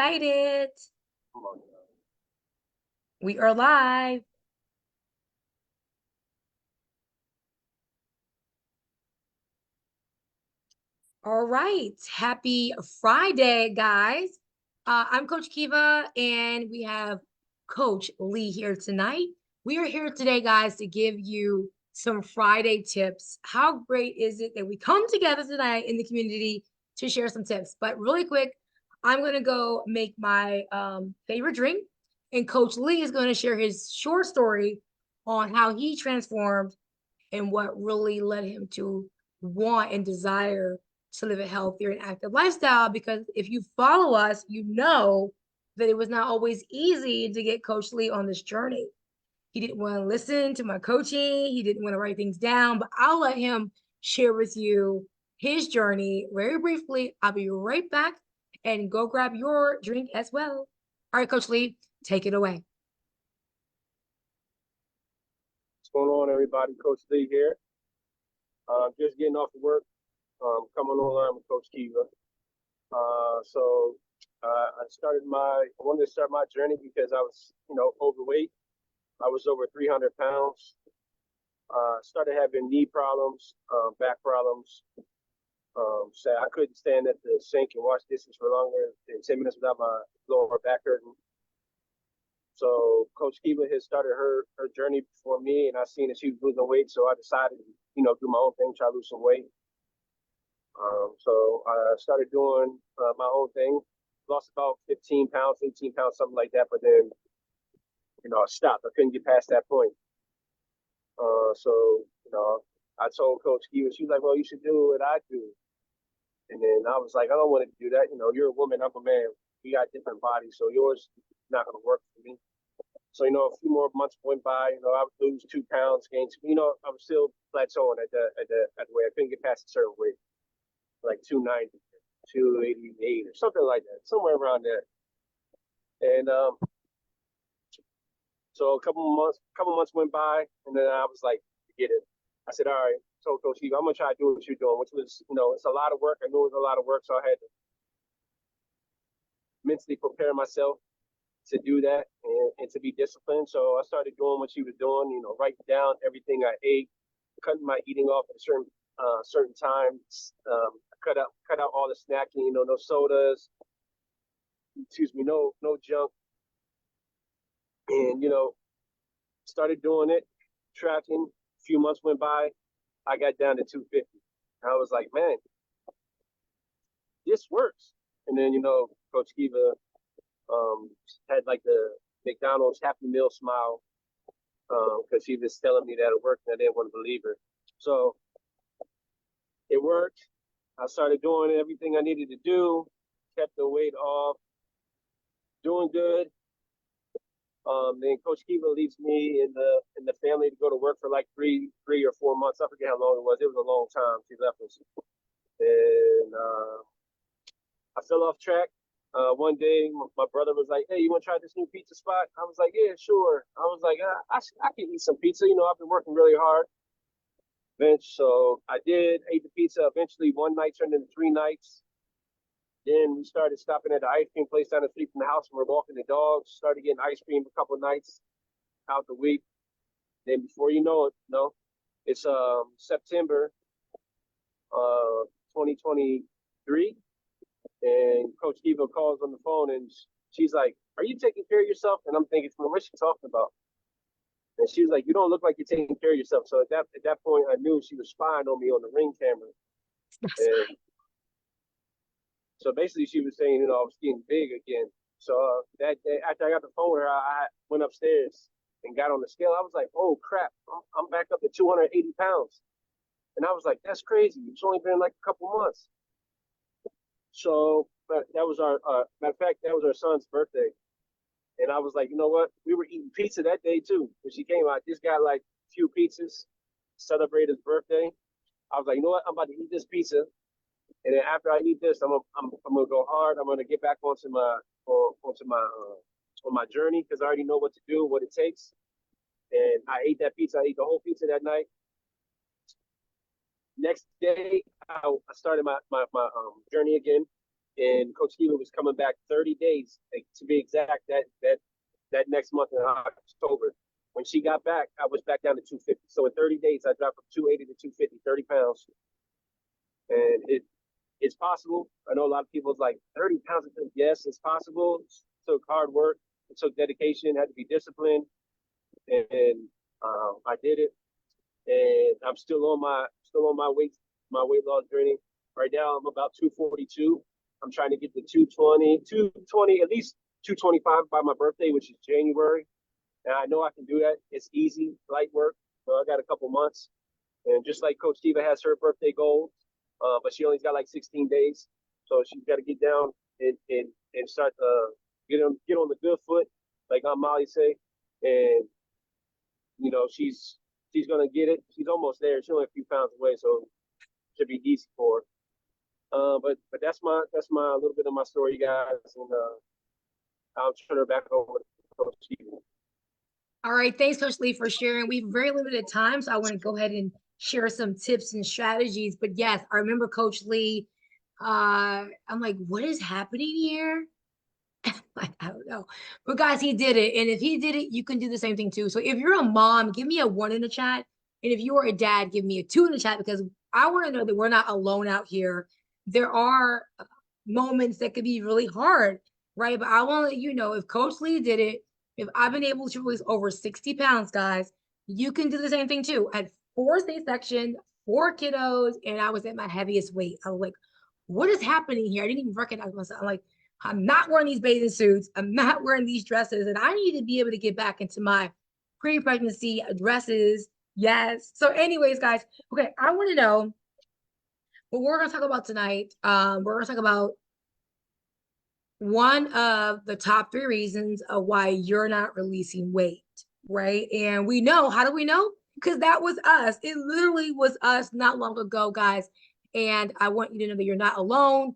excited. We are live. All right. Happy Friday, guys. I'm Coach Keva, and we have Coach Lee here tonight. We are here today, guys, to give you some Friday tips. How great is it that we come together tonight in the community to share some tips? But really quick, I'm going to go make my favorite drink, and Coach Lee is going to share his short story on how he transformed and what really led him to want and desire to live a healthier and active lifestyle. Because if you follow us, you know that it was not always easy to get Coach Lee on this journey. He didn't want to listen to my coaching, he didn't want to write things down, but I'll let him share with you his journey very briefly. I'll be right back and go grab your drink as well. All right, Coach Lee, take it away. What's going on, everybody? Coach Lee here. Just getting off of work, coming online with Coach Keva. I wanted to start my journey because I was, overweight. I was over 300 pounds. Started having knee problems, back problems. So I couldn't stand at the sink and wash dishes for longer than 10 minutes without my lower back hurting. So Coach Keva had started her journey before me, and I seen that she was losing weight, so I decided to, do my own thing, try to lose some weight. So I started doing my own thing, lost about 15 pounds, 18 pounds, something like that, but then, I stopped. I couldn't get past that point. So I told Coach Keva, she was like, well, you should do what I do. And then I was like, I don't want to do that. You're a woman, I'm a man. We got different bodies, so yours is not going to work for me. So, a few more months went by, I would lose 2 pounds, gain, I was still plateauing at the weight. I couldn't get past a certain weight, like 290, 288 or something like that, somewhere around there. And so a couple months went by, and then I was like, forget it. I said, all right. So Coach Eva, I'm gonna try to do what you're doing, which was, it's a lot of work. I knew it was a lot of work, so I had to mentally prepare myself to do that and to be disciplined. So I started doing what she was doing, writing down everything I ate, cutting my eating off at a certain times, cut out all the snacking, no sodas, no junk. And, started doing it, tracking. A few months went by, I got down to 250. I was like, man, this works. And then, Coach Keva had like the McDonald's Happy Meal smile because she was telling me that it worked and I didn't want to believe her. So it worked. I started doing everything I needed to do, kept the weight off, doing good. Then Coach Keva leaves me in the family to go to work for like 3 or 4 months. I forget how long it was. It was a long time. She left us. And I fell off track. One day, my brother was like, hey, you want to try this new pizza spot? I was like, yeah, sure. I was like, I can eat some pizza. I've been working really hard. So I did, ate the pizza. Eventually, one night turned into 3 nights. Then we started stopping at the ice cream place down the street from the house, and we're walking the dogs. Started getting ice cream a couple of nights out the week. Then before you know it, it's September 2023, and Coach Keva calls on the phone, and she's like, "Are you taking care of yourself?" And I'm thinking, "Well, what's she talking about?" And she was like, "You don't look like you're taking care of yourself." So at that point, I knew she was spying on me on the Ring camera. And so basically, she was saying, I was getting big again. So that day, after I got the phone with her, I went upstairs and got on the scale. I was like, "Oh crap, I'm back up to 280 pounds." And I was like, "That's crazy. It's only been like a couple months." So that was matter of fact, that was our son's birthday. And I was like, you know what? We were eating pizza that day too. When she came out, just got like a few pizzas, celebrate his birthday. I was like, you know what? I'm about to eat this pizza. And then after I eat this, I'm gonna go hard. I'm gonna get back onto my journey because I already know what to do, what it takes. And I ate that pizza. I ate the whole pizza that night. Next day, I started my journey again. and Coach Keva was coming back 30 days, like, to be exact. That next month in October, when she got back, I was back down to 250. So in 30 days, I dropped from 280 to 250, 30 pounds, and it's possible. I know a lot of people's like 30 pounds. Yes, it's possible. It took hard work. It took dedication. Had to be disciplined, and I did it. And I'm still on my weight loss journey. Right now, I'm about 242. I'm trying to get to 220, at least 225 by my birthday, which is January. And I know I can do that. It's easy, light work. So I got a couple months. And just like Coach Keva has her birthday goals, but she only got like 16 days. So she's got to get down and start get on the good foot, like Aunt Molly say. And she's gonna get it. She's almost there. She's only a few pounds away, so it should be easy for her. But that's my little bit of my story, guys, and I'll turn her back over to Coach Keva. All right, thanks, Coach Lee, for sharing. We have very limited time, so I want to go ahead and share some tips and strategies. But yes, I remember Coach Lee. I'm like, what is happening here? Like, I don't know. But guys, he did it. And if he did it, you can do the same thing too. So if you're a mom, give me a 1 in the chat. And if you are a dad, give me a 2 in the chat, because I want to know that we're not alone out here. There are moments that could be really hard, right? But I want to let you know, if Coach Lee did it, if I've been able to release over 60 pounds, guys, you can do the same thing too. I had 4 C-sections, 4 kiddos, and I was at my heaviest weight. I was like, what is happening here? I didn't even recognize myself. I'm like, I'm not wearing these bathing suits. I'm not wearing these dresses. And I need to be able to get back into my pre-pregnancy dresses. Yes. So anyways, guys, okay, I want to know what we're going to talk about tonight. We're going to talk about one of the top 3 reasons of why you're not releasing weight, right? And we know, how do we know? Because that was us. It literally was us not long ago, guys. And I want you to know that you're not alone.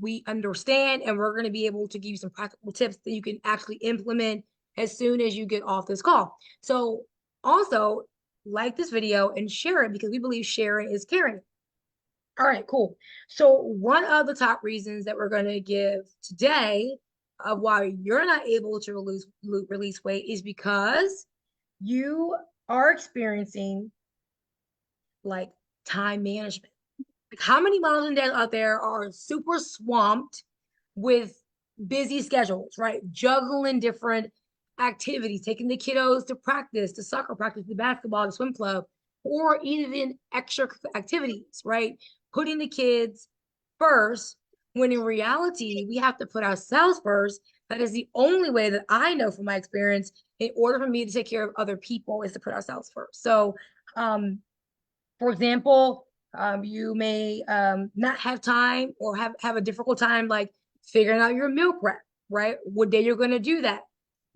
We understand, and we're going to be able to give you some practical tips that you can actually implement as soon as you get off this call. So also like this video and share it, because we believe sharing is caring. All right, cool. So one of the top reasons that we're going to give today of why you're not able to release weight is because you are experiencing like time management. Like, how many moms and dads out there are super swamped with busy schedules, right? Juggling different activities, taking the kiddos to practice, to soccer practice, to basketball, to swim club, or even extra activities, right? Putting the kids first, when in reality, we have to put ourselves first. That is the only way that I know from my experience, in order for me to take care of other people, is to put ourselves first. So, for example, you may not have time, or have a difficult time like figuring out your meal prep, right? What day you're going to do that,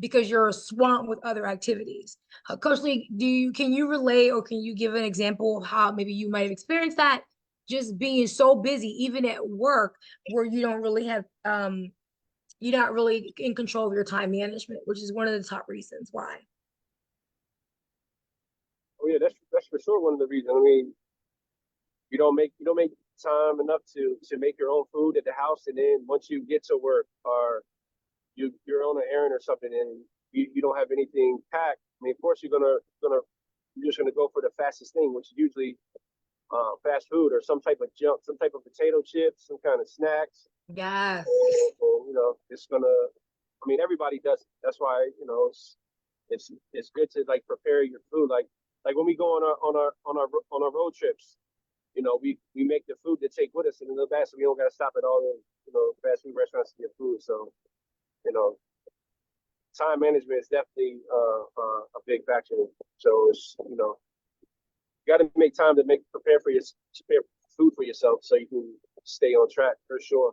because you're swamped with other activities. Coach Lee, can you relate, or can you give an example of how maybe you might have experienced that, just being so busy, even at work, where you don't really have you're not really in control of your time management, which is one of the top reasons why. Oh yeah, that's for sure one of the reasons. I mean, you don't make time enough to make your own food at the house, and then once you get to work, or you're on an errand or something, and you don't have anything packed. I mean, of course you're just gonna go for the fastest thing, which is usually fast food or some type of junk, some type of potato chips, some kind of snacks. Yes. And it's gonna. I mean, everybody does it. That's why it's good to like prepare your food. Like when we go on our road trips, we make the food to take with us in the bag, so we don't got to stop at all the fast food restaurants to get food. So you know, time management is definitely a big factor. So you got to make time to prepare food for yourself, so you can stay on track for sure.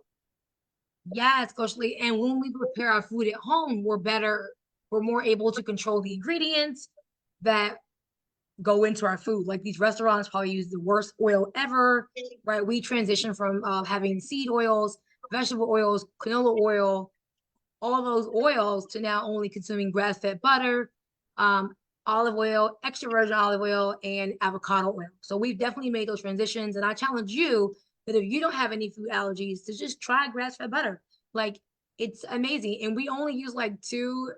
Yes, Coach Lee. And when we prepare our food at home, we're more able to control the ingredients that go into our food. Like, these restaurants probably use the worst oil ever, right? We transition from having seed oils, vegetable oils, canola oil, all those oils, to now only consuming grass-fed butter, olive oil, extra virgin olive oil, and avocado oil. So we've definitely made those transitions. And I challenge you that if you don't have any food allergies, to just try grass-fed butter. Like it's amazing. And we only use like two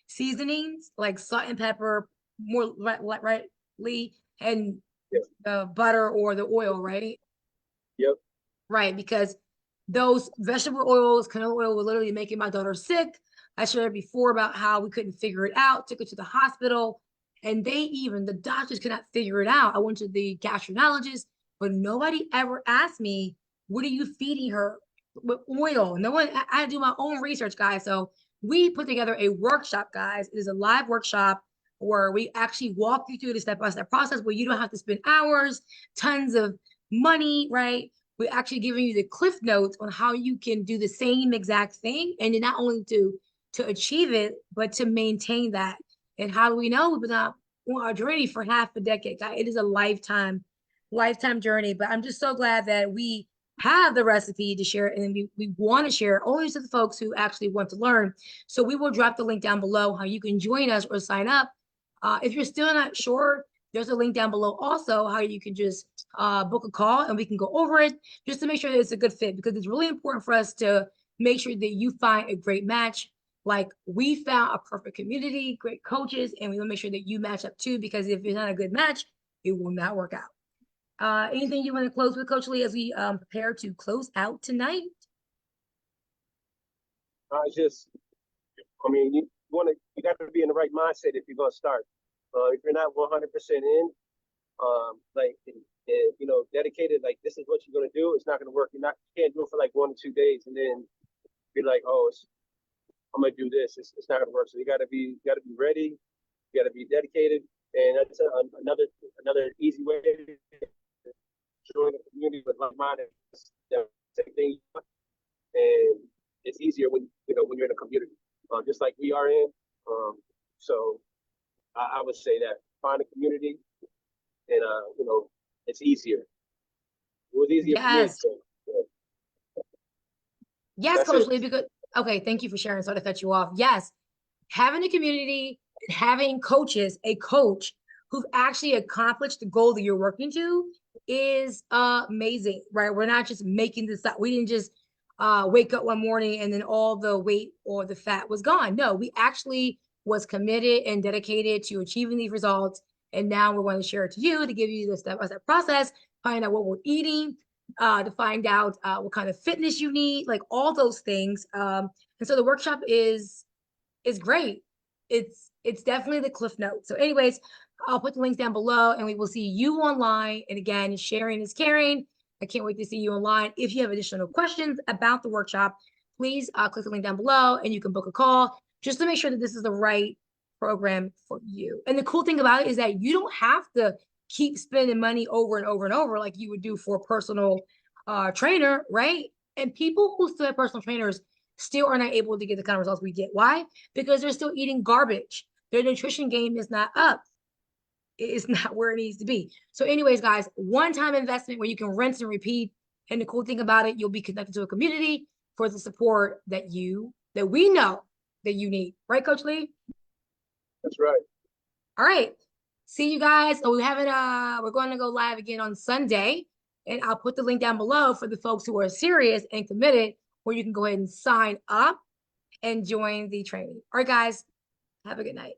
seasonings, like salt and pepper, more rightly, and Yep. the butter or the oil, right? Yep. Right, because those vegetable oils, canola oil, were literally making my daughter sick. I shared before about how we couldn't figure it out, took her to the hospital, and the doctors could not figure it out. I went to the gastroenterologist, but nobody ever asked me, what are you feeding her with oil? No one, I had to do my own research, guys. So we put together a workshop, guys. It is a live workshop where we actually walk you through the step-by-step process where you don't have to spend hours, tons of money, right? We're actually giving you the cliff notes on how you can do the same exact thing, and not only to achieve it, but to maintain that. And how do we know? We've been on our journey for half a decade. It is a lifetime journey. But I'm just so glad that we have the recipe to share it, and we want to share it only to the folks who actually want to learn. So we will drop the link down below how you can join us or sign up. If you're still not sure, there's a link down below also how you can just book a call and we can go over it just to make sure that it's a good fit, because it's really important for us to make sure that you find a great match. Like we found a perfect community, great coaches, and we will make sure that you match up too, because if it's not a good match, it will not work out. Anything you want to close with, Coach Lee, as we prepare to close out tonight? Just, I mean, you got to be in the right mindset if you're gonna start. If you're not 100% in, like, dedicated, like this is what you're gonna do, it's not gonna work. You can't do it for like 1 or 2 days and then be like, oh, I'm gonna do this. It's not gonna work. So you gotta be ready. You gotta be dedicated, and that's another easy way to join a community with like-minded, same thing, and it's easier when you're in a community, just like we are in. So I would say that find a community, and it's easier. It was easier for me. Yes. So yeah, Yes, that's Coach it. Lee, because okay, thank you for sharing. Sorry to cut you off. Yes, having a community, having coaches, a coach who've actually accomplished the goal that you're working to is amazing, right? We're not just making this up. We didn't just wake up one morning and then all the weight or the fat was gone. No, we actually was committed and dedicated to achieving these results. And now we're going to share it to you to give you the step-by-step process, find out what we're eating, to find out what kind of fitness you need, like all those things. And so the workshop is great. It's definitely the cliff note. So, anyways, I'll put the links down below, and we will see you online. And again, sharing is caring. I can't wait to see you online. If you have additional questions about the workshop, please click the link down below, and you can book a call just to make sure that this is the right program for you. And the cool thing about it is that you don't have to keep spending money over and over and over like you would do for a personal trainer, right? And people who still have personal trainers still are not able to get the kind of results we get. Why? Because they're still eating garbage. Their nutrition game is not up. It's not where it needs to be. So, anyways, guys, one-time investment where you can rinse and repeat. And the cool thing about it, you'll be connected to a community for the support that we know that you need. Right, Coach Lee? That's right. All right. See you guys. Oh, we're going to go live again on Sunday. And I'll put the link down below for the folks who are serious and committed, where you can go ahead and sign up and join the training. All right, guys, have a good night.